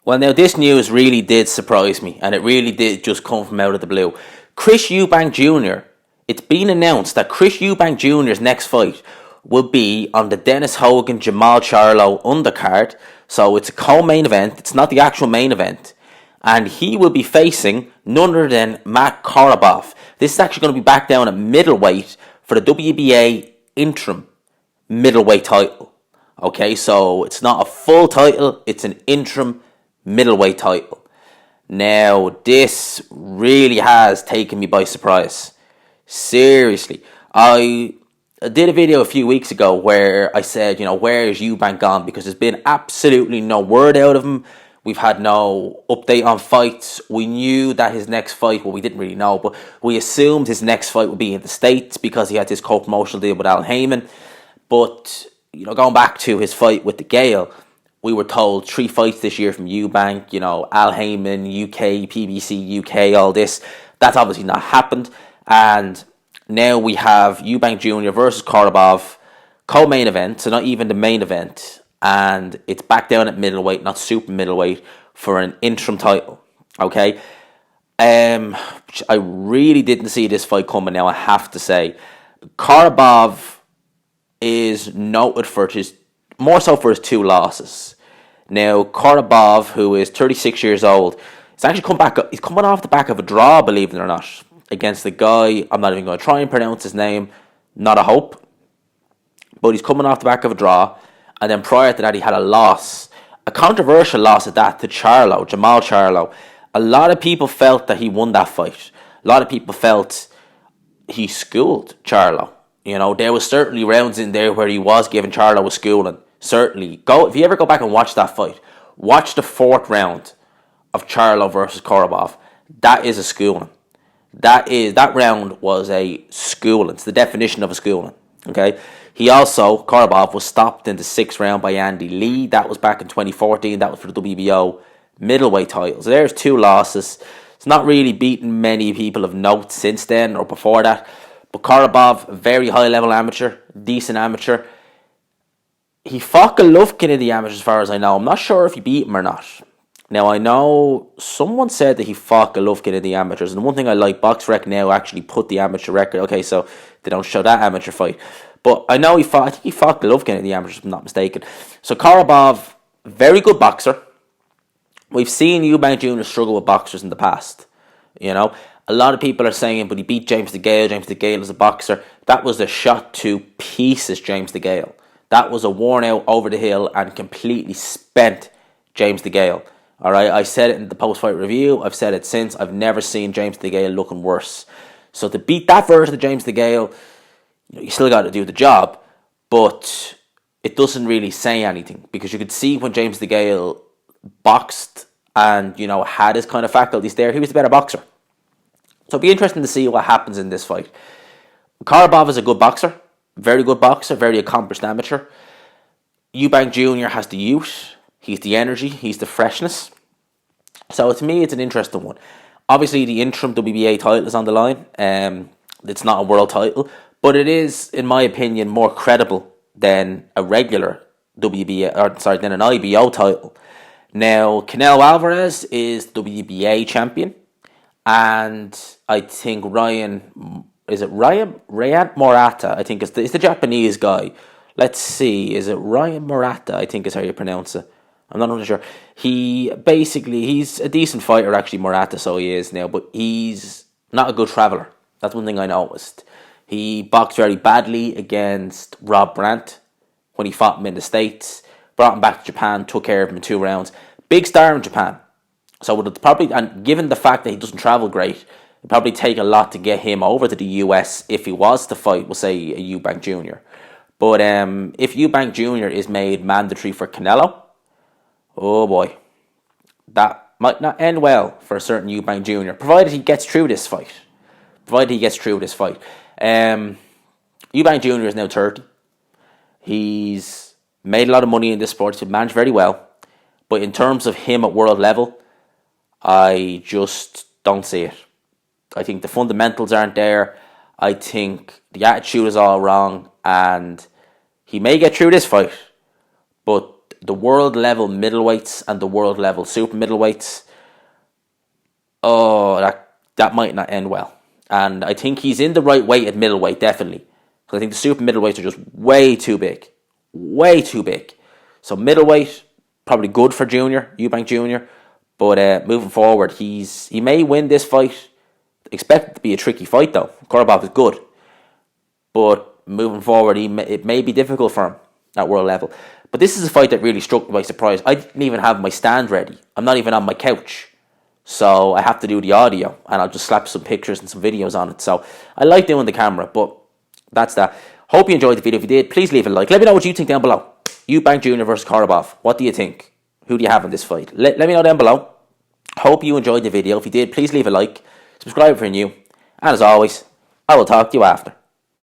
Well, now this news really did surprise me, and it really did just come from out of the blue. Chris Eubank Jr. It's been announced that Chris Eubank Jr.'s next fight will be on the Dennis Hogan Jamal Charlo undercard. So it's a co-main event. It's not the actual main event, and he will be facing none other than Matt Korobov. This is actually going to be back down at middleweight for the WBA interim middleweight title. Okay, so it's not a full title, it's an interim middleweight title. Now, this really has taken me by surprise. Seriously. I did a video a few weeks ago where I said, where is Eubank gone? Because there's been absolutely no word out of him. We've had no update on fights. We knew that his next fight, well, we didn't really know, but we assumed his next fight would be in the States because he had this co-promotional deal with Al Heyman. But, going back to his fight with the Gale, we were told 3 fights this year from Eubank, Al Heyman, UK, PBC, UK, all this. That's obviously not happened. And now we have Eubank Jr. versus Korobov, co-main event, so not even the main event. And it's back down at middleweight, not super middleweight, for an interim title. Okay? I really didn't see this fight coming now, I have to say. Korobov is noted for more so for his 2 losses. Now, Korobov, who is 36 years old, he's coming off the back of a draw, believe it or not, against the guy, I'm not even going to try and pronounce his name, not a hope, but he's coming off the back of a draw, and then prior to that he had a loss, a controversial loss at that, to Jamal Charlo. A lot of people felt that he won that fight. A lot of people felt he schooled Charlo. There was certainly rounds in there where he was giving Charlo a schooling. Certainly. If you ever go back and watch that fight, watch the 4th round of Charlo versus Korobov. That is a schooling. That round was a schooling. It's the definition of a schooling. Okay? Korobov was stopped in the 6th round by Andy Lee. That was back in 2014. That was for the WBO middleweight title. So there's 2 losses. It's not really beaten many people of note since then or before that. But Korobov, very high-level amateur, decent amateur. He fought Golovkin in the amateurs as far as I know. I'm not sure if he beat him or not. Now, I know someone said that he fought Golovkin in the amateurs. And one thing I like, BoxRec now actually put the amateur record. Okay, so they don't show that amateur fight. But I know I think he fought Golovkin in the amateurs, if I'm not mistaken. So Korobov, very good boxer. We've seen Eubank Jr. struggle with boxers in the past. A lot of people are saying, but he beat James DeGale. James DeGale is a boxer. That was a shot to pieces, James DeGale. That was a worn out, over the hill, and completely spent James DeGale. All right, I said it in the post-fight review. I've said it since. I've never seen James DeGale looking worse. So to beat that version of James DeGale, you still got to do the job, but it doesn't really say anything, because you could see when James DeGale boxed and, had his kind of faculties there, he was the better boxer. So it'll be interesting to see what happens in this fight. Korobov is a good boxer, very good boxer, very accomplished amateur. Eubank Jr. has the youth, he's the energy, he's the freshness. So to me, it's an interesting one. Obviously, the interim WBA title is on the line. It's not a world title, but it is, in my opinion, more credible than a regular than an IBO title. Now, Canelo Alvarez is WBA champion. And I think Ryan Morata, I think is the Japanese guy. Let's see, is it Ryan Morata, I think is how you pronounce it. I'm not really sure. He's a decent fighter, actually, Morata, so he is now, but he's not a good traveller. That's one thing I noticed. He boxed very badly against Rob Brandt when he fought him in the States, brought him back to Japan, took care of him in 2 rounds. Big star in Japan. So it would probably, and given the fact that he doesn't travel great, it'd probably take a lot to get him over to the US if he was to fight, we'll say, a Eubank Jr. But if Eubank Jr. is made mandatory for Canelo, oh boy, that might not end well for a certain Eubank Jr., provided he gets through this fight. Eubank Jr. is now 30. He's made a lot of money in this sport. He's managed very well. But in terms of him at world level, I just don't see it. I think the fundamentals aren't there. I think the attitude is all wrong. And he may get through this fight. But the world level middleweights and the world level super middleweights, oh, that might not end well. And I think he's in the right weight at middleweight, definitely. Because I think the super middleweights are just way too big. Way too big. So middleweight, probably good for Eubank Jr. But moving forward, he may win this fight. Expect it to be a tricky fight though. Korobov is good. But moving forward, it may be difficult for him at world level. But this is a fight that really struck me by surprise. I didn't even have my stand ready. I'm not even on my couch. So I have to do the audio, and I'll just slap some pictures and some videos on it. So I like doing the camera, but that's that. Hope you enjoyed the video. If you did, please leave a like. Let me know what you think down below. Eubank Jr. versus Korobov. What do you think? Who do you have in this fight? Let me know down below. Hope you enjoyed the video. If you did, please leave a like. Subscribe if you're new. And as always, I will talk to you after.